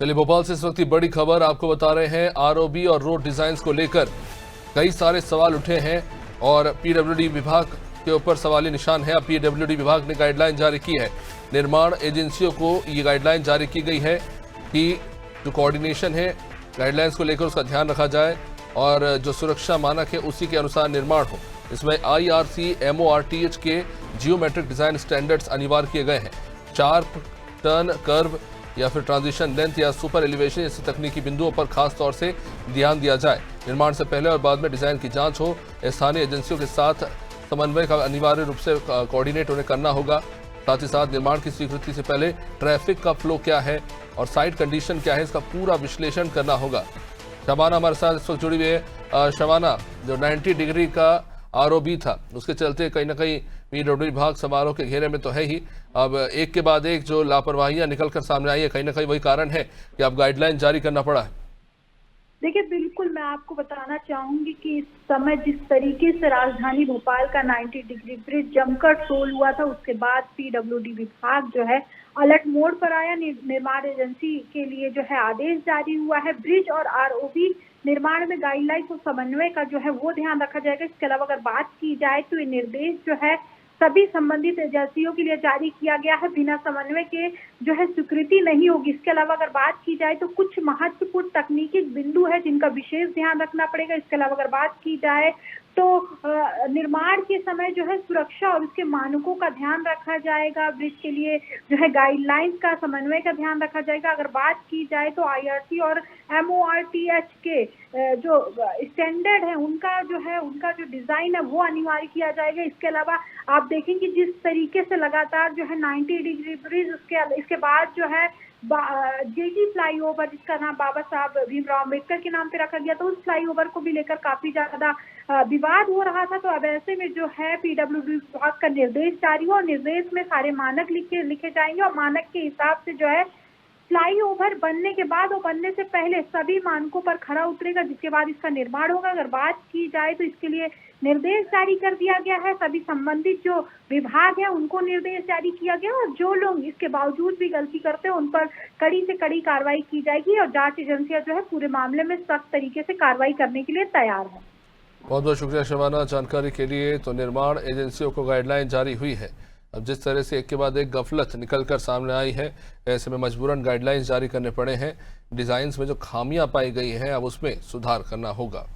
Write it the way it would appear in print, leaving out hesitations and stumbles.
चलिए भोपाल से इस वक्त की बड़ी खबर आपको बता रहे हैं। आरओबी और रोड डिजाइन्स को लेकर कई सारे सवाल उठे हैं और पीडब्ल्यूडी विभाग के ऊपर सवाली निशान है। अब पीडब्ल्यूडी विभाग ने गाइडलाइन जारी की है। निर्माण एजेंसियों को ये गाइडलाइन जारी की गई है कि जो कोऑर्डिनेशन है गाइडलाइंस को लेकर उसका ध्यान रखा जाए और जो सुरक्षा मानक है उसी के अनुसार निर्माण हो। इसमें IRC MORTH के जियोमेट्रिक डिजाइन स्टैंडर्ड्स अनिवार्य किए गए हैं। शार्प टर्न कर्व या फिर ट्रांजिशन लेंथ या सुपर एलिवेशन जैसे तकनीकी बिंदुओं पर खास तौर से ध्यान दिया जाए। निर्माण से पहले और बाद में डिजाइन की जांच हो। स्थानीय एजेंसियों के साथ समन्वय का अनिवार्य रूप से कोऑर्डिनेट उन्हें करना होगा। साथ ही साथ निर्माण की स्वीकृति से पहले ट्रैफिक का फ्लो क्या है और साइट कंडीशन क्या है, इसका पूरा विश्लेषण करना होगा। शबाना हमारे साथ इस वक्त जुड़ी हुई है। शबाना, जो 90 डिग्री का आरओबी था उसके चलते कहीं ना कहीं पीडब्ल्यूडी विभाग समारोह के घेरे में तो है ही। अब एक के बाद एक जो लापरवाहियां निकलकर सामने आई है, कहीं ना कहीं वही कारण है कि अब गाइडलाइन जारी करना पड़ा है। देखिए, बिल्कुल मैं आपको बताना चाहूंगी कि इस समय जिस तरीके से राजधानी भोपाल का 90 डिग्री ब्रिज जमकर टोल हुआ था, उसके बाद पीडब्ल्यूडी विभाग जो है अलर्ट मोड पर आया। निर्माण एजेंसी के लिए जो है आदेश जारी हुआ है। ब्रिज और आरओबी निर्माण में गाइडलाइन और समन्वय का जो है वो ध्यान रखा जाएगा। इसके अलावा अगर बात की जाए तो ये निर्देश जो है सभी संबंधित एजेंसियों के लिए जारी किया गया है। बिना समन्वय के जो है स्वीकृति नहीं होगी। इसके अलावा अगर बात की जाए तो कुछ महत्वपूर्ण तकनीकी बिंदु है जिनका विशेष ध्यान रखना पड़ेगा। इसके अलावा अगर बात की जाए तो निर्माण के समय जो है सुरक्षा और उसके मानकों का ध्यान रखा जाएगा। ब्रिज के लिए जो है गाइडलाइंस का समन्वय का ध्यान रखा जाएगा। अगर बात की जाए तो IRC और MORTH के जो स्टैंडर्ड है उनका जो डिजाइन है वो अनिवार्य किया जाएगा। इसके अलावा आप देखेंगे जिस तरीके से लगातार जो है 90 डिग्री ब्रिज इसके बाद जो है जेटी फ्लाईओवर, जिसका नाम बाबा साहब भीमराव अम्बेडकर के नाम पे रखा गया, तो उस फ्लाईओवर को भी लेकर काफी ज्यादा विवाद हो रहा था। तो अब ऐसे में जो है पीडब्ल्यूडी विभाग का निर्देश जारी हुआ और निर्देश में सारे मानक लिखे जाएंगे और मानक के हिसाब से जो है फ्लाईओवर बनने के बाद और बनने से पहले सभी मानकों पर खरा उतरेगा, जिसके बाद इसका निर्माण होगा। अगर बात की जाए तो इसके लिए निर्देश जारी कर दिया गया है। सभी संबंधित जो विभाग है उनको निर्देश जारी किया गया और जो लोग इसके बावजूद भी गलती करते हैं उन पर कड़ी से कड़ी कार्रवाई की जाएगी और जांच एजेंसियां जो है पूरे मामले में सख्त तरीके से कार्रवाई करने के लिए तैयार है। बहुत बहुत शुक्रिया शबाना जानकारी के लिए। तो निर्माण एजेंसियों को गाइडलाइन जारी हुई है। अब जिस तरह से एक के बाद एक गफलत निकलकर सामने आई है, ऐसे में मजबूरन गाइडलाइंस जारी करने पड़े हैं। डिजाइन्स में जो खामियां पाई गई हैं अब उसमें सुधार करना होगा।